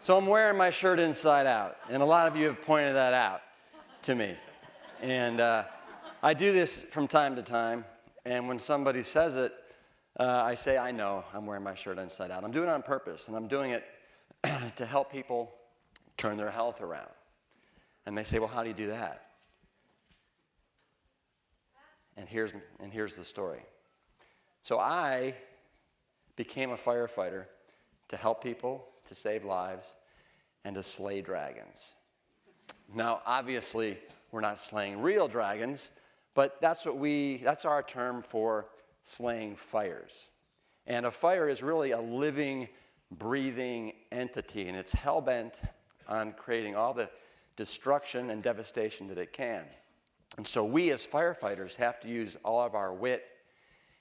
So I'm wearing my shirt inside out, and a lot of you have pointed that out to me. And I do this from time to time, and when somebody says it, I say, I know I'm wearing my shirt inside out. I'm doing it on purpose, and I'm doing it to help people turn their health around. And they say, well, how do you do that? And here's the story. So I became a firefighter to help people, to save lives, and to slay dragons. Now, obviously, we're not slaying real dragons, but that's our term for slaying fires. And a fire is really a living, breathing entity, and it's hell-bent on creating all the destruction and devastation that it can. And so we as firefighters have to use all of our wit,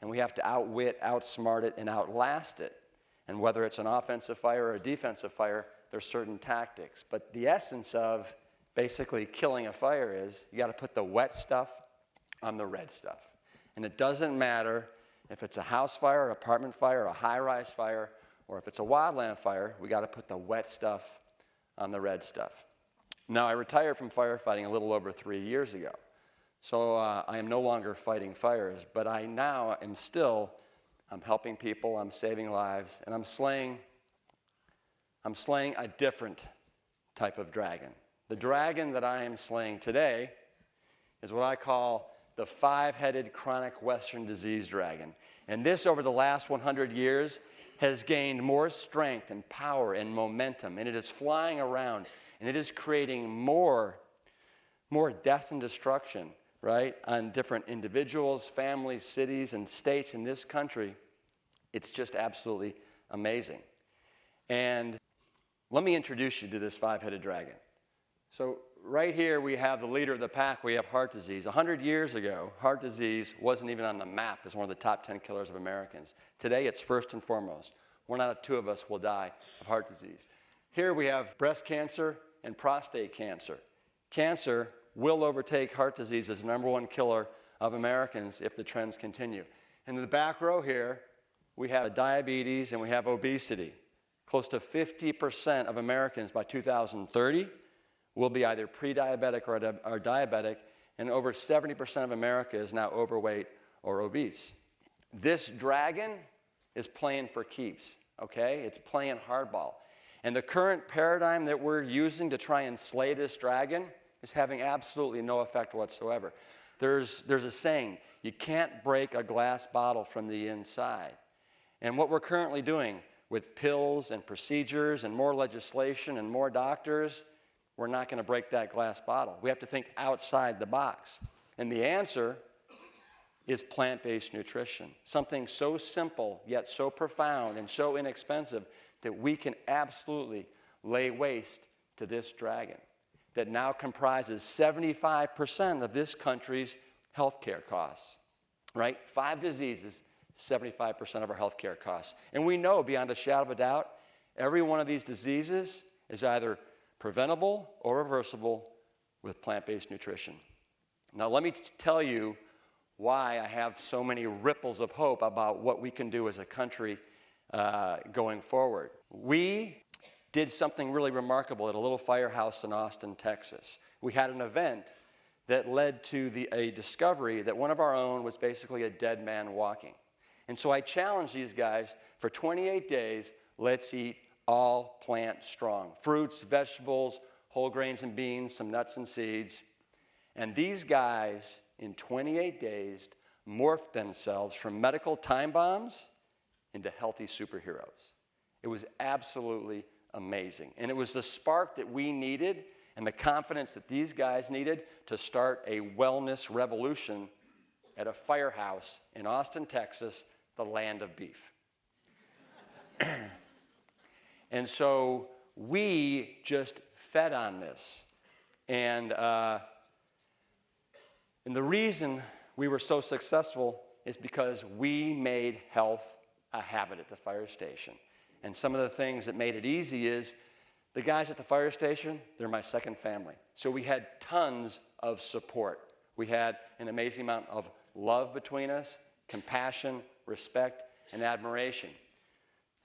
and we have to outwit, outsmart it, and outlast it. And whether it's an offensive fire or a defensive fire, there's certain tactics. But the essence of basically killing a fire is you got to put the wet stuff on the red stuff. And it doesn't matter if it's a house fire, apartment fire, a high-rise fire, or if it's a wildland fire, we got to put the wet stuff on the red stuff. Now, I retired from firefighting a little over 3 years ago. So I am no longer fighting fires, but I now am still, I'm helping people, I'm saving lives, and I'm slaying a different type of dragon. The dragon that I am slaying today is what I call the five-headed chronic Western disease dragon. And this, over the last 100 years, has gained more strength and power and momentum, and it is flying around, and it is creating more death and destruction, right, on different individuals, families, cities, and states in this country. It's just absolutely amazing. And let me introduce you to this five-headed dragon. So right here we have the leader of the pack. We have heart disease. 100 years ago, heart disease wasn't even on the map as one of the top 10 killers of Americans. Today it's first and foremost. 1 out of 2 of us will die of heart disease. Here we have breast cancer and prostate cancer. Cancer will overtake heart disease as the #1 killer of Americans if the trends continue. And in the back row here, we have diabetes and we have obesity. Close to 50% of Americans by 2030 will be either pre-diabetic or diabetic, and over 70% of America is now overweight or obese. This dragon is playing for keeps, okay? It's playing hardball. And the current paradigm that we're using to try and slay this dragon is having absolutely no effect whatsoever. There's a saying, you can't break a glass bottle from the inside. And what we're currently doing with pills and procedures and more legislation and more doctors, we're not going to break that glass bottle. We have to think outside the box. And the answer is plant-based nutrition, something so simple yet so profound and so inexpensive that we can absolutely lay waste to this dragon that now comprises 75% of this country's healthcare costs, right? 5 diseases, 75% of our healthcare costs. And we know beyond a shadow of a doubt, every one of these diseases is either preventable or reversible with plant-based nutrition. Now let me tell you why I have so many ripples of hope about what we can do as a country going forward. We did something really remarkable at a little firehouse in Austin, Texas. We had an event that led to a discovery that one of our own was basically a dead man walking. And so I challenged these guys for 28 days, let's eat all plant strong. Fruits, vegetables, whole grains and beans, some nuts and seeds. And these guys, in 28 days, morphed themselves from medical time bombs into healthy superheroes. It was absolutely amazing. And it was the spark that we needed and the confidence that these guys needed to start a wellness revolution at a firehouse in Austin, Texas, the land of beef. And so we just fed on this. And the reason we were so successful is because we made health a habit at the fire station. And some of the things that made it easy is the guys at the fire station, they're my second family. So we had tons of support. We had an amazing amount of love between us, compassion, respect, and admiration.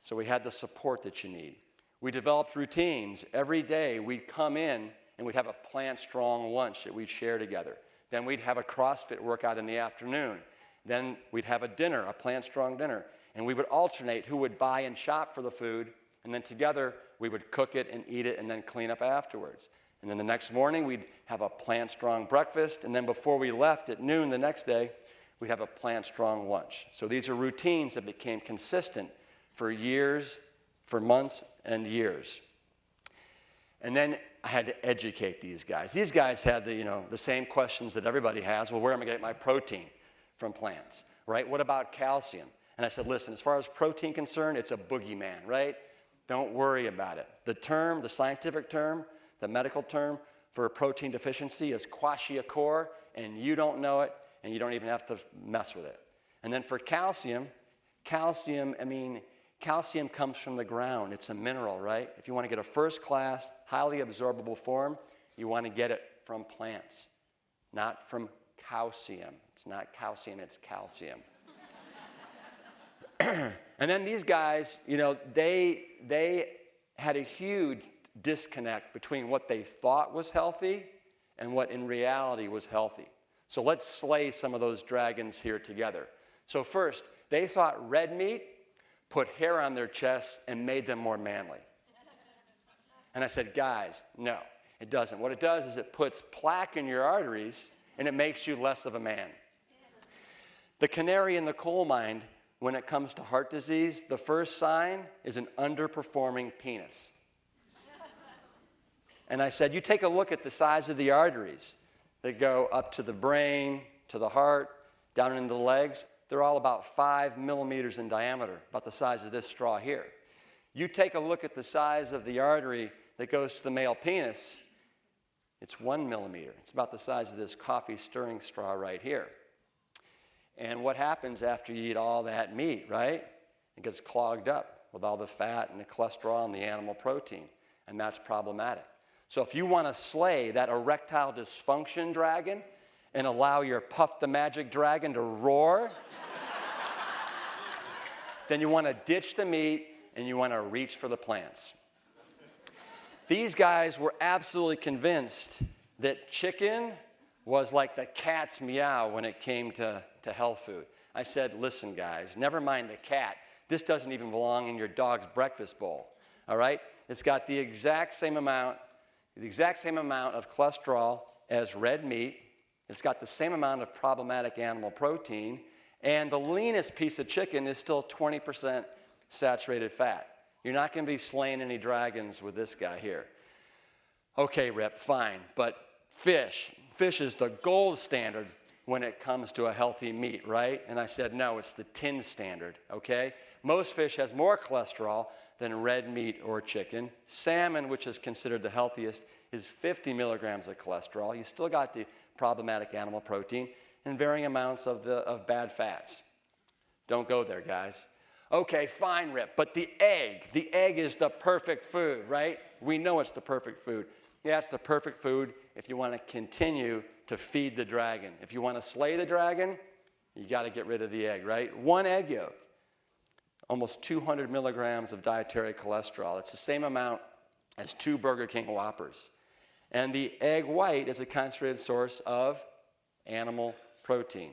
So we had the support that you need. We developed routines. Every day we'd come in and we'd have a plant-strong lunch that we'd share together. Then we'd have a CrossFit workout in the afternoon. Then we'd have a dinner, a plant-strong dinner. And we would alternate who would buy and shop for the food, and then together we would cook it and eat it and then clean up afterwards. And then the next morning we'd have a plant-strong breakfast, and then before we left at noon the next day, we'd have a plant-strong lunch. So these are routines that became consistent for years, for months and years. And then I had to educate these guys. These guys had the same questions that everybody has. Well, where am I going to get my protein from plants, right? What about calcium? And I said, listen, as far as protein concerned, it's a boogeyman, right? Don't worry about it. The term, the scientific term, the medical term for protein deficiency is kwashiorkor, and you don't know it, and you don't even have to mess with it. And then for calcium comes from the ground. It's a mineral, right? If you want to get a first-class, highly absorbable form, you want to get it from plants, not from calcium. It's not calcium, it's calcium. And then these guys, they had a huge disconnect between what they thought was healthy and what in reality was healthy. So let's slay some of those dragons here together. So first, they thought red meat put hair on their chests and made them more manly. And I said, guys, no, it doesn't. What it does is it puts plaque in your arteries and it makes you less of a man. The canary in the coal mine, when it comes to heart disease, the first sign is an underperforming penis. And I said, you take a look at the size of the arteries that go up to the brain, to the heart, down into the legs. They're all about 5 millimeters in diameter, about the size of this straw here. You take a look at the size of the artery that goes to the male penis, it's 1 millimeter. It's about the size of this coffee stirring straw right here. And what happens after you eat all that meat, right? It gets clogged up with all the fat and the cholesterol and the animal protein, and that's problematic. So if you want to slay that erectile dysfunction dragon and allow your Puff the Magic Dragon to roar, then you want to ditch the meat and you want to reach for the plants. These guys were absolutely convinced that chicken was like the cat's meow when it came to health food. I said, listen, guys, never mind the cat. This doesn't even belong in your dog's breakfast bowl, all right? It's got the exact same amount of cholesterol as red meat. It's got the same amount of problematic animal protein, and the leanest piece of chicken is still 20% saturated fat. You're not going to be slaying any dragons with this guy here. Okay, Rip, fine, but fish is the gold standard when it comes to a healthy meat, right? And I said, no, it's the tin standard, okay? Most fish has more cholesterol than red meat or chicken. Salmon, which is considered the healthiest, is 50 milligrams of cholesterol. You still got the problematic animal protein and varying amounts of bad fats. Don't go there, guys. Okay, fine, Rip, but the egg is the perfect food, right? We know it's the perfect food. Yeah, it's the perfect food if you want to continue to feed the dragon. If you want to slay the dragon, you got to get rid of the egg, right? One egg yolk, almost 200 milligrams of dietary cholesterol. It's the same amount as 2 Burger King Whoppers. And the egg white is a concentrated source of animal protein.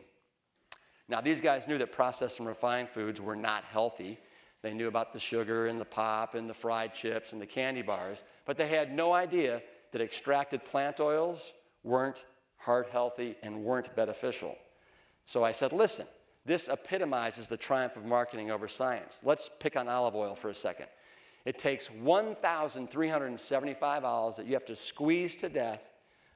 Now, these guys knew that processed and refined foods were not healthy. They knew about the sugar and the pop and the fried chips and the candy bars, but they had no idea that extracted plant oils weren't heart healthy and weren't beneficial. So I said, listen, this epitomizes the triumph of marketing over science. Let's pick on olive oil for a second. It takes 1,375 olives that you have to squeeze to death,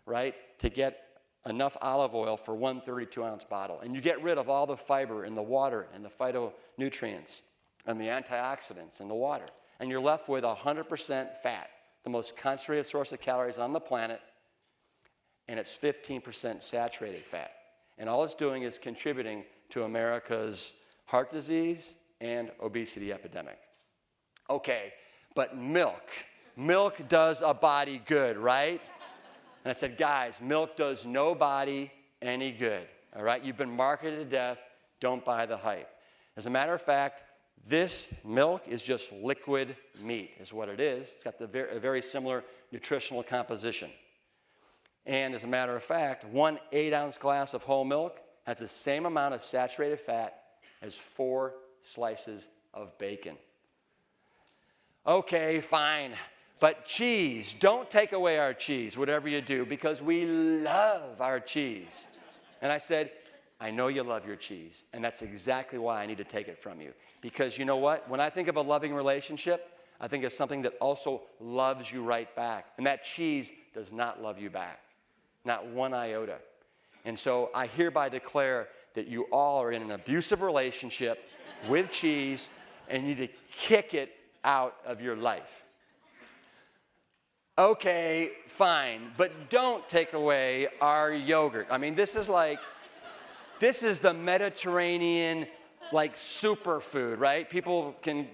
right, to get enough olive oil for one 32-ounce bottle. And you get rid of all the fiber in the water and the phytonutrients and the antioxidants in the water. And you're left with 100% fat, the most concentrated source of calories on the planet, and it's 15% saturated fat. And all it's doing is contributing to America's heart disease and obesity epidemic. Okay, but milk does a body good, right? And I said, guys, milk does no body any good, all right? You've been marketed to death. Don't buy the hype. As a matter of fact, This milk is just liquid meat, is what it is. It's got a very similar nutritional composition. And as a matter of fact, 1 8-ounce glass of whole milk has the same amount of saturated fat as 4 slices of bacon. Okay, fine. But cheese, don't take away our cheese, whatever you do, because we love our cheese. And I said, I know you love your cheese, and that's exactly why I need to take it from you. Because you know what? When I think of a loving relationship, I think of something that also loves you right back. And that cheese does not love you back, not one iota. And so I hereby declare that you all are in an abusive relationship with cheese, and you need to kick it out of your life. Okay, fine, but don't take away our yogurt. I mean, this is the Mediterranean, like, superfood, right? People can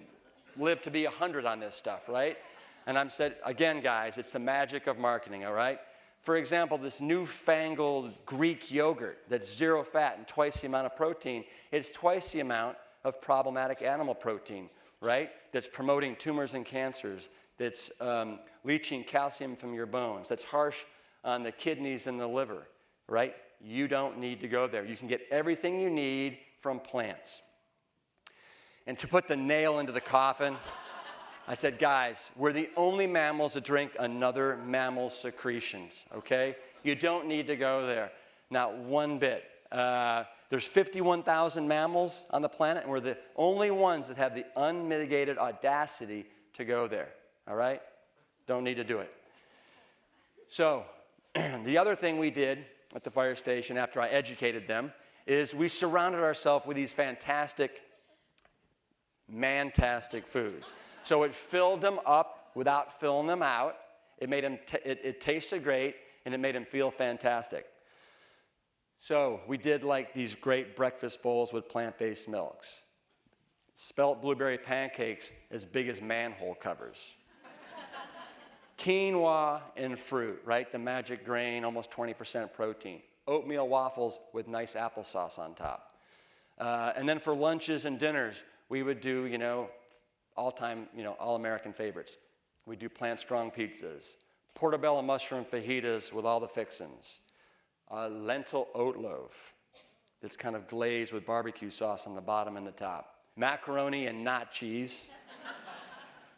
live to be 100 on this stuff, right? And I'm said, again, guys, it's the magic of marketing, all right? For example, this newfangled Greek yogurt that's 0 fat and twice the amount of protein, it's twice the amount of problematic animal protein, right? That's promoting tumors and cancers, that's leaching calcium from your bones, that's harsh on the kidneys and the liver, right? You don't need to go there. You can get everything you need from plants. And to put the nail into the coffin, I said, guys, we're the only mammals that drink another mammal's secretions, okay? You don't need to go there, not one bit. There's 51,000 mammals on the planet, and we're the only ones that have the unmitigated audacity to go there, all right? Don't need to do it. So the other thing we did at the fire station after I educated them is we surrounded ourselves with these fantastic, man-tastic foods. So it filled them up without filling them out. It made them it tasted great, and it made them feel fantastic. So we did like these great breakfast bowls with plant-based milks. Spelt blueberry pancakes as big as manhole covers. Quinoa and fruit, right? The magic grain, almost 20% protein. Oatmeal waffles with nice applesauce on top. And then for lunches and dinners, we would do, all-time, all-American favorites. We do plant-strong pizzas. Portobello mushroom fajitas with all the fixins. Lentil Oat Loaf that's kind of glazed with barbecue sauce on the bottom and the top. Macaroni and Not Cheese.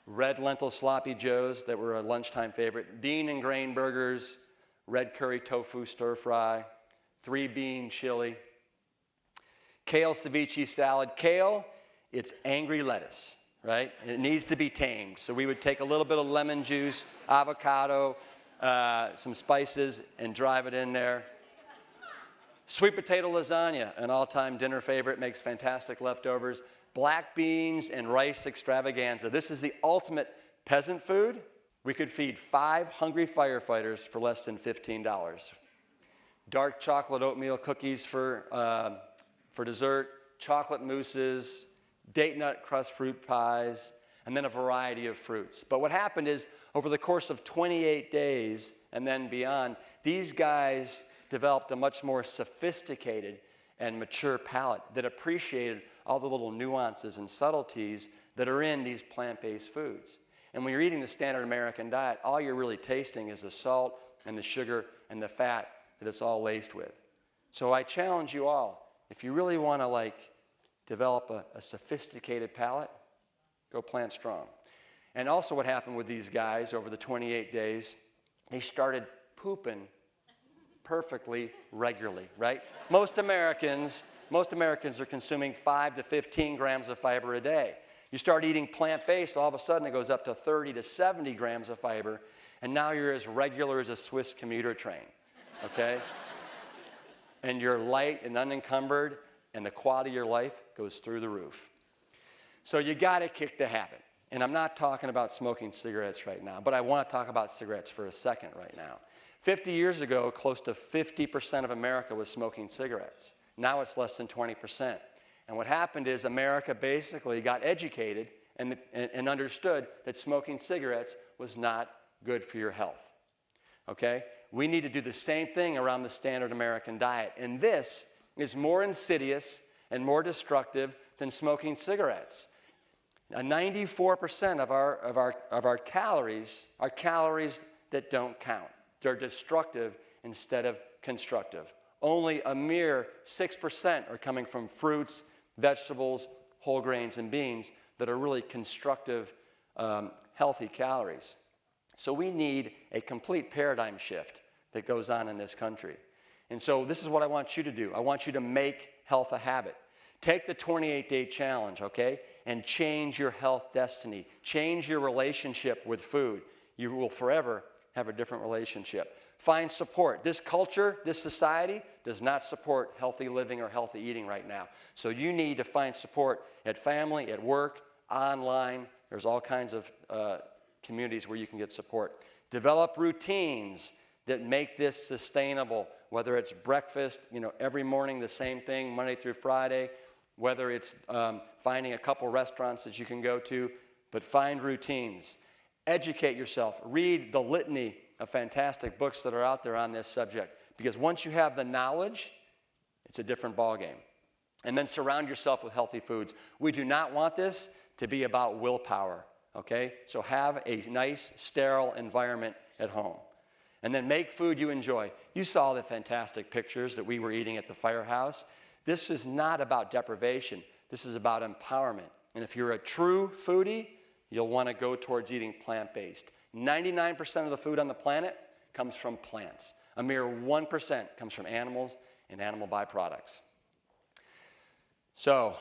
Red lentil sloppy joes that were a lunchtime favorite. Bean and grain burgers. Red curry tofu stir fry. 3-bean chili. Kale ceviche salad. Kale, it's angry lettuce, right? It needs to be tamed. So we would take a little bit of lemon juice, avocado, some spices, and drive it in there. Sweet potato lasagna, an all-time dinner favorite, makes fantastic leftovers. Black beans and rice extravaganza. This is the ultimate peasant food. We could feed 5 hungry firefighters for less than $15. Dark chocolate oatmeal cookies for dessert, chocolate mousses, date nut crust fruit pies, and then a variety of fruits. But what happened is, over the course of 28 days and then beyond, these guys developed a much more sophisticated and mature palate that appreciated all the little nuances and subtleties that are in these plant-based foods. And when you're eating the standard American diet, all you're really tasting is the salt and the sugar and the fat that it's all laced with. So I challenge you all, if you really want to develop a sophisticated palate, go plant strong. And also what happened with these guys over the 28 days, they started pooping perfectly regularly, right? Most Americans are consuming 5 to 15 grams of fiber a day. You start eating plant-based, all of a sudden it goes up to 30 to 70 grams of fiber, and now you're as regular as a Swiss commuter train, okay? And you're light and unencumbered, and the quality of your life goes through the roof. So you gotta kick the habit. And I'm not talking about smoking cigarettes right now, but I wanna talk about cigarettes for a second right now. 50 years ago, close to 50% of America was smoking cigarettes. Now it's less than 20%. And what happened is America basically got educated and understood that smoking cigarettes was not good for your health. Okay? We need to do the same thing around the standard American diet. And this is more insidious and more destructive than smoking cigarettes. 94% of our calories are calories that don't count. They're destructive instead of constructive. Only a mere 6% are coming from fruits, vegetables, whole grains, and beans that are really constructive, healthy calories. So we need a complete paradigm shift that goes on in this country. And so this is what I want you to do. I want you to make health a habit. Take the 28-day challenge, okay, and change your health destiny. Change your relationship with food. You will forever have a different relationship. Find support. This culture, this society does not support healthy living or healthy eating right now. So you need to find support at family, at work, online. There's all kinds of communities where you can get support. Develop routines that make this sustainable, whether it's breakfast, every morning the same thing, Monday through Friday, whether it's finding a couple restaurants that you can go to, but find routines. Educate yourself. Read the litany of fantastic books that are out there on this subject, because once you have the knowledge, it's a different ballgame. And then surround yourself with healthy foods. We do not want this to be about willpower, okay? So have a nice, sterile environment at home. And then make food you enjoy. You saw the fantastic pictures that we were eating at the firehouse. This is not about deprivation. This is about empowerment. And if you're a true foodie, you'll want to go towards eating plant-based. 99% of the food on the planet comes from plants. A mere 1% comes from animals and animal byproducts. So,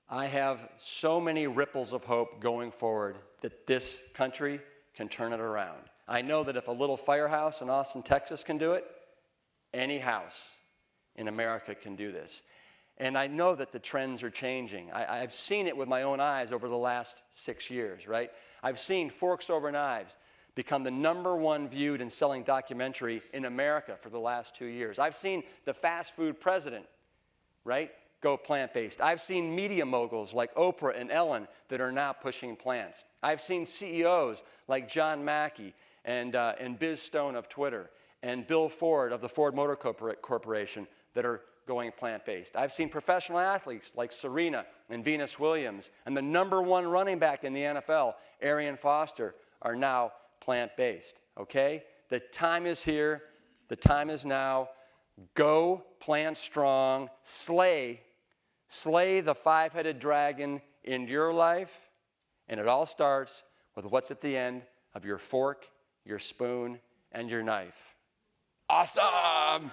I have so many ripples of hope going forward that this country can turn it around. I know that if a little firehouse in Austin, Texas can do it, any house in America can do this. And I know that the trends are changing. I've seen it with my own eyes over the last 6 years, right? I've seen Forks Over Knives become the #1 viewed and selling documentary in America for the last 2 years. I've seen the fast food president, right, go plant-based. I've seen media moguls like Oprah and Ellen that are now pushing plants. I've seen CEOs like John Mackey and Biz Stone of Twitter and Bill Ford of the Ford Motor Corporation that are going plant-based. I've seen professional athletes like Serena and Venus Williams and the #1 running back in the NFL, Arian Foster, are now plant-based, okay? The time is here. The time is now. Go plant strong. Slay the five-headed dragon in your life, and it all starts with what's at the end of your fork, your spoon, and your knife. Awesome!